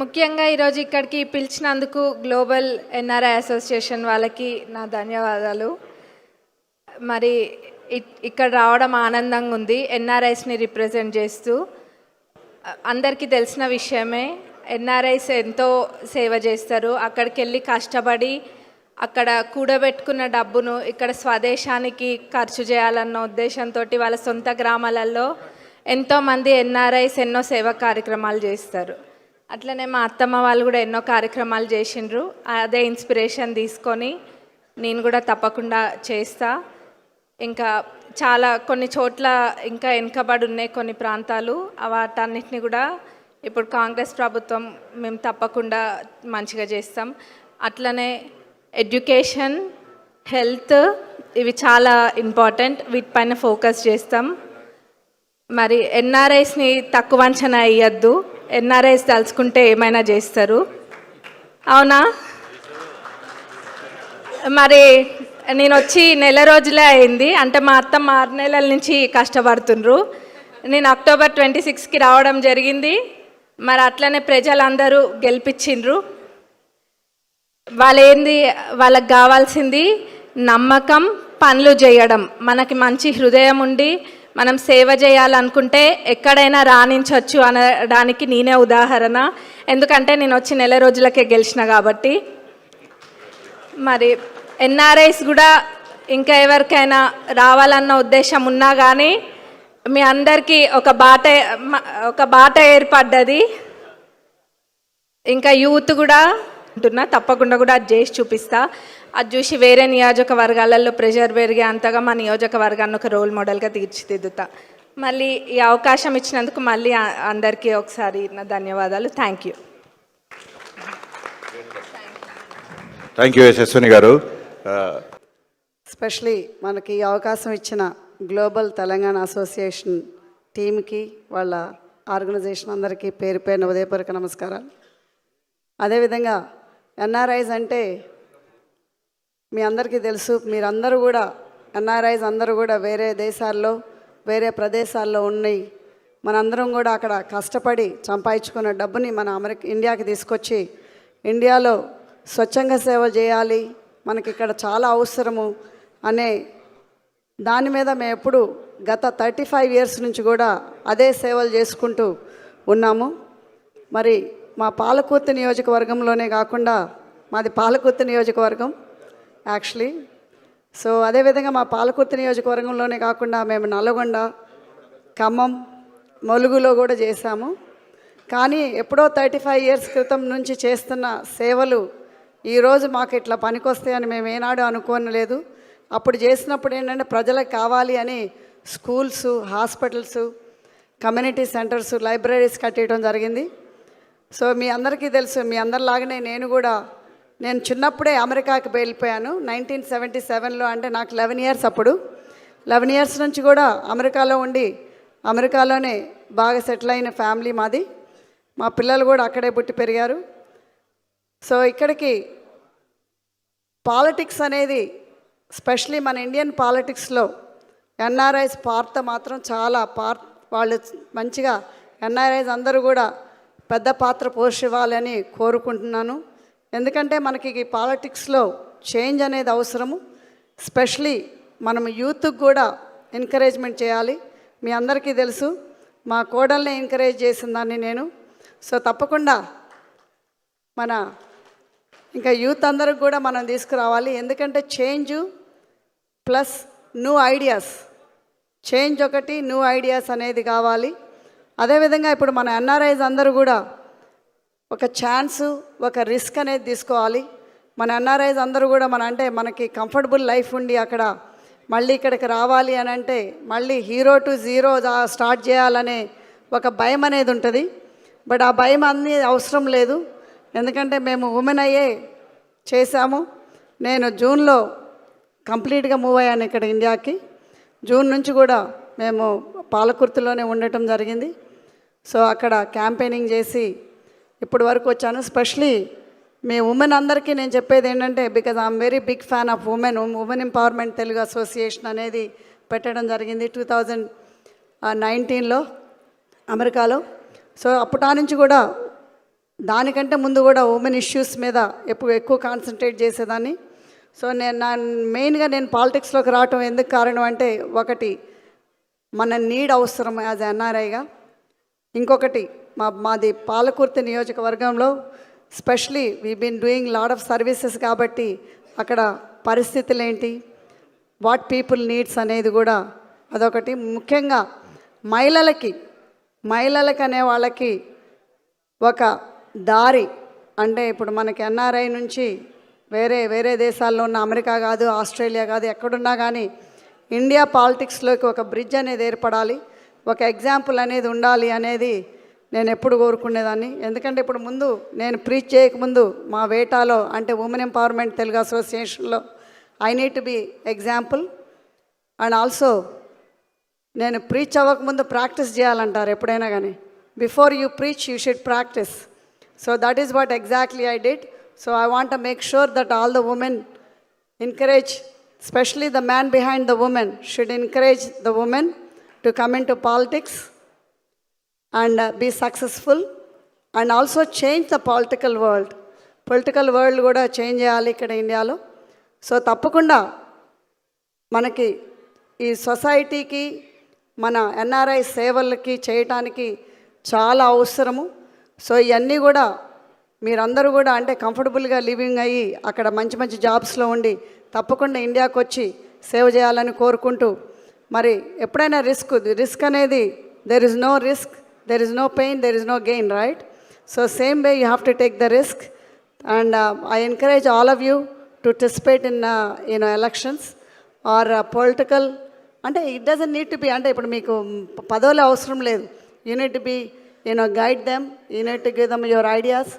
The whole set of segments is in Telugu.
ముఖ్యంగా ఈరోజు ఇక్కడికి పిలిచినందుకు గ్లోబల్ ఎన్ఆర్ఐ అసోసియేషన్ వాళ్ళకి నా ధన్యవాదాలు. మరి ఇక్కడ రావడం ఆనందంగా ఉంది. ఎన్ఆర్ఐస్ని రిప్రజెంట్ చేస్తూ అందరికీ తెలిసిన విషయమే, ఎన్ఆర్ఐస్ ఎంతో సేవ చేస్తారు. అక్కడికి వెళ్ళి కష్టపడి అక్కడ కూడబెట్టుకున్న డబ్బును ఇక్కడ స్వదేశానికి ఖర్చు చేయాలన్న ఉద్దేశంతో వాళ్ళ సొంత గ్రామాలలో ఎంతోమంది ఎన్ఆర్ఐస్ ఎన్నో సేవా కార్యక్రమాలు చేస్తారు. అట్లనే మా అత్తమ్మ వాళ్ళు కూడా ఎన్నో కార్యక్రమాలు చేసిండ్రు. అదే ఇన్స్పిరేషన్ తీసుకొని నేను కూడా తప్పకుండా చేస్తా. ఇంకా చాలా కొన్ని చోట్ల ఇంకా వెనుకబడి ఉన్నాయి కొన్ని ప్రాంతాలు, వాటన్నిటిని కూడా ఇప్పుడు కాంగ్రెస్ ప్రభుత్వం మేము తప్పకుండా మంచిగా చేస్తాం. అట్లనే ఎడ్యుకేషన్, హెల్త్ ఇవి చాలా ఇంపార్టెంట్, వీటిపైన ఫోకస్ చేస్తాం. మరి ఎన్ఆర్ఐస్ని తక్కువ అంచనా వేయద్దు. ఎన్ఆర్ఐస్ తలుచుకుంటే ఏమైనా చేస్తారు, అవునా? మరి నేను వచ్చి నెల రోజులే అయింది, అంటే మా అత్తమ్మ 6 నెలల నుంచి కష్టపడుతుండ్రు. నేను అక్టోబర్ 26కి రావడం జరిగింది. మరి అట్లనే ప్రజలందరూ గెలిపించిండ్రు. వాళ్ళకి కావాల్సింది నమ్మకం, పనులు చేయడం. మనకి మంచి హృదయం ఉండి మనం సేవ చేయాలనుకుంటే ఎక్కడైనా రాణించవచ్చు అనడానికి నేనే ఉదాహరణ. ఎందుకంటే నేను వచ్చి నెల రోజులకే గెలిచిన కాబట్టి. మరి ఎన్ఆర్ఐస్ కూడా ఇంకా ఎవరికైనా రావాలన్న ఉద్దేశం ఉన్నా కానీ మీ అందరికీ ఒక బాట ఏర్పడ్డది. ఇంకా యూత్ కూడా ఉంటున్నా, తప్పకుండా కూడా అది చేసి చూపిస్తా. అది చూసి వేరే నియోజకవర్గాలలో ప్రెషర్ పెరిగే అంతగా మా నియోజకవర్గాన్ని ఒక రోల్ మోడల్గా తీర్చిదిద్దుతా. మళ్ళీ ఈ అవకాశం ఇచ్చినందుకు మళ్ళీ అందరికీ ఒకసారి నా ధన్యవాదాలు. Thank you. థ్యాంక్ యూ యశస్విని గారు. ఎస్పెషలీ మనకి ఈ అవకాశం ఇచ్చిన గ్లోబల్ తెలంగాణ అసోసియేషన్ టీమ్కి, వాళ్ళ ఆర్గనైజేషన్ అందరికీ పేరు పేరున ఉదయపూర్వక నమస్కారాలు. అదేవిధంగా ఎన్ఆర్ఐస్ అంటే మీ అందరికీ తెలుసు. మీరందరూ కూడా ఎన్ఆర్ఐస్ అందరూ కూడా వేరే దేశాల్లో, వేరే ప్రదేశాల్లో ఉన్నాయి. మనందరం కూడా అక్కడ కష్టపడి సంపాదించుకున్న డబ్బుని మన ఇండియాకి తీసుకొచ్చి ఇండియాలో స్వచ్ఛంగా సేవ చేయాలి, మనకి ఇక్కడ చాలా అవసరము అనే దాని మీద మేము ఎప్పుడు గత 35 ఇయర్స్ నుంచి కూడా అదే సేవలు చేసుకుంటూ ఉన్నాము. మరి మా పాలకుర్తి నియోజకవర్గంలోనే కాకుండా, మాది పాలకుర్తి నియోజకవర్గం యాక్చువల్లీ. సో అదేవిధంగా మా పాలకుర్తి నియోజకవర్గంలోనే కాకుండా మేము నల్గొండ, ఖమ్మం, ములుగులో కూడా చేశాము. కానీ ఎప్పుడో 35 ఇయర్స్ క్రితం నుంచి చేస్తున్న సేవలు ఈరోజు మాకు ఇట్లా పనికొస్తాయని మేము ఏనాడు అనుకోనలేదు. అప్పుడు చేసినప్పుడు ఏంటంటే ప్రజలకు కావాలి అని schools, hospitals, community centres, libraries కట్టేయడం జరిగింది. సో మీ అందరికీ తెలుసు, మీ అందరిలాగానే నేను చిన్నప్పుడే అమెరికాకి వెళ్ళిపోయాను 1977లో. అంటే నాకు 11 ఇయర్స్. అప్పుడు 11 ఇయర్స్ నుంచి కూడా అమెరికాలో ఉండి అమెరికాలోనే బాగా సెటిల్ అయిన ఫ్యామిలీ మాది. మా పిల్లలు కూడా అక్కడే పుట్టి పెరిగారు. సో ఇక్కడికి పాలిటిక్స్ అనేది, స్పెషలీ మన ఇండియన్ పాలిటిక్స్లో ఎన్ఆర్ఐస్ పాత్ర మాత్రం చాలా వాళ్ళు మంచిగా ఎన్ఆర్ఐస్ అందరూ కూడా పెద్ద పాత్ర పోషివ్వాలని కోరుకుంటున్నాను. ఎందుకంటే మనకి ఈ పాలిటిక్స్లో చేంజ్ అనేది అవసరము. స్పెషలీ మనం యూత్కి కూడా ఎంకరేజ్మెంట్ చేయాలి. మీ అందరికీ తెలుసు, మా కోడల్ని ఎంకరేజ్ చేసిన దాన్ని నేను. సో తప్పకుండా మన ఇంకా యూత్ అందరికి కూడా మనం తీసుకురావాలి. ఎందుకంటే change plus new ideas, change ఒకటి, న్యూ ఐడియాస్ అనేది కావాలి. అదేవిధంగా ఇప్పుడు మన ఎన్ఆర్ఐస్ అందరూ కూడా ఒక ఛాన్సు, ఒక రిస్క్ అనేది తీసుకోవాలి. మన ఎన్ఆర్ఐస్ అందరూ కూడా మనకి కంఫర్టబుల్ లైఫ్ ఉండి అక్కడ మళ్ళీ ఇక్కడికి రావాలి అని అంటే మళ్ళీ 0 to 0 స్టార్ట్ చేయాలనే ఒక భయం అనేది ఉంటుంది. బట్ ఆ భయం అనేది అవసరం లేదు. ఎందుకంటే మేము ఉమెన్ అయ్యే చేశాము. నేను జూన్లో కంప్లీట్గా మూవ్ అయ్యాను ఇక్కడ ఇండియాకి. జూన్ నుంచి కూడా మేము పాలకుర్తిలోనే ఉండటం జరిగింది. సో అక్కడ క్యాంపెయినింగ్ చేసి ఇప్పటి వరకు వచ్చాను. స్పెషలీ మీ ఉమెన్ అందరికీ నేను చెప్పేది ఏంటంటే, because I'm very big fan of women empowerment Telugu association అనేది పెట్టడం జరిగింది 2019లో అమెరికాలో. సో అప్పటి నుంచి కూడా దానికంటే ముందు కూడా ఉమెన్ ఇష్యూస్ మీద ఎక్కువ కాన్సన్ట్రేట్ చేసేదాన్ని. సో మెయిన్గా నేను పాలిటిక్స్లోకి రావటం ఎందుకు కారణం అంటే, ఒకటి మన నీడ్ అవసరం యాజ్ ఎన్ఆర్ఐగా, ఇంకొకటి మాది పాలకుర్తి నియోజకవర్గంలో specially we been doing lot of services కాబట్టి అక్కడ పరిస్థితులు ఏంటి, వాట్ పీపుల్ నీడ్స్ అనేది కూడా అదొకటి. ముఖ్యంగా మహిళలకి అనే వాళ్ళకి ఒక దారి, అంటే ఇప్పుడు మనకి ఎన్ఆర్ఐ నుంచి వేరే దేశాల్లో ఉన్న, అమెరికా కాదు, ఆస్ట్రేలియా కాదు, ఎక్కడున్నా కానీ ఇండియా పాలిటిక్స్లోకి ఒక బ్రిడ్జ్ అనేది ఏర్పడాలి, ఒక ఎగ్జాంపుల్ అనేది ఉండాలి అనేది నేను ఎప్పుడు కోరుకునేదాన్ని. ఎందుకంటే ఇప్పుడు ముందు నేను ప్రీచ్ చేయకముందు మా వేటాలో, అంటే ఉమెన్ ఎంపవర్మెంట్ తెలుగు అసోసియేషన్లో I need to be example. And also నేను ప్రీచ్ అవ్వకముందు ప్రాక్టీస్ చేయాలంటారు ఎప్పుడైనా కానీ. Before you preach you should practise. So that is what exactly I did. So I want to make sure that all the women encourage, especially the man behind the woman, should encourage the women to come into politics and be successful and also change the political world. Political world kuda change cheyali ikkada Indialo. So tappakunda manaki ee society ki mana NRI సేవలకి చేయటానికి చాలా అవసరము. సో ఇవన్నీ కూడా మీరందరూ కూడా అంటే కంఫర్టబుల్గా లివింగ్ అయ్యి అక్కడ మంచి జాబ్స్లో ఉండి తప్పకుండా ఇండియాకు వచ్చి సేవ చేయాలని కోరుకుంటూ, మరి ఎప్పుడైనా రిస్క్ అనేది there is no risk, there is no pain, there is no gain, right? So same way you have to take the risk. And I encourage all of you to participate in elections or political. అంటే it doesn't need to be, అంటే ఇప్పుడు మీకు పదవులు అవసరం లేదు. You need to be guide them, you need to give them your ideas.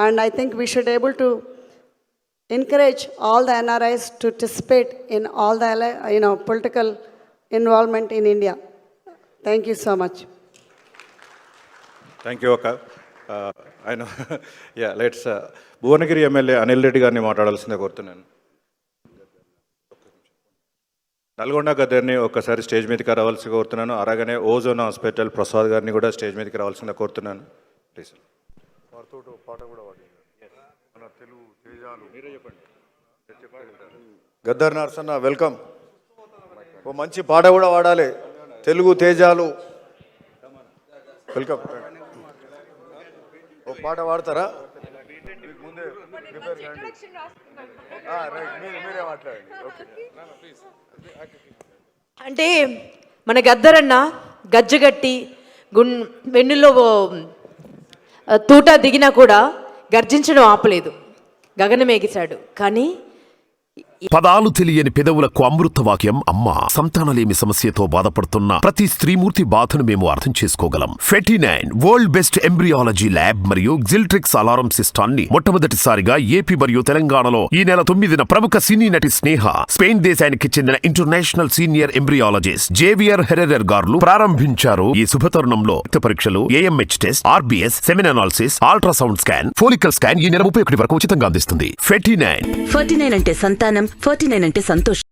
And I think we should able to encourage all the NRIs to participate in all the political involvement in India. Thank you so much. Thank you అక్క. ఆయన లెట్స్ భువనగిరి ఎమ్మెల్యే అనిల్ రెడ్డి గారిని మాట్లాడాల్సిందే కోరుతున్నాను. నల్గొండ గద్దర్ని ఒక్కసారి స్టేజ్ మీదకి రావాల్సి కోరుతున్నాను. అలాగనే ఓజోన్ హాస్పిటల్ ప్రసాద్ గారిని కూడా స్టేజ్ మీదకి రావాల్సిందే కోరుతున్నాను. ప్లీజ్. గద్దర్ నర్సన్న వెల్కమ్. ఓ మంచి పాట కూడా వాడాలి, తెలుగు తేజాలు. వెల్కమ్. ఓ పాట పాడతారా? మీరే మాట్లాడండి. అంటే మన గద్దరన్న గజ్జగట్టి వెన్నులో తూట దిగినా కూడా గర్జించడం ఆపలేదు, గగనమేగిశాడు. కానీ పదాలు తెలియని పెదవులకు అమృత వాక్యం అమ్మ. సంతానలేమి సమస్యతో బాధపడుతున్న ప్రతి స్త్రీమూర్తి బాధను మేము అర్థం చేసుకోగలం. Fertinine world best embryology lab మరియు జిల్ట్రిక్స్ అలారం సిస్టాన్ని మొట్టమొదటిసారిగా ఏపీ మరియు తెలంగాణలో ఈ నెల 9న ప్రముఖ సినీ నటి స్నేహ, స్పెయిన్ దేశానికి చెందిన international senior embryologist Javier Herrera గారు ప్రారంభించారు. ఈ శుభతరుణంలో రక్త పరీక్షలు, AMH test, RBS, సెమిన్ analysis, ultrasound scan, follicle scan ఈ నెల 31 వరకు ఉచితంగా అందిస్తుంది. ఫెర్టినైన్ అంటే సంతానం, 49 అంటే సంతోషం.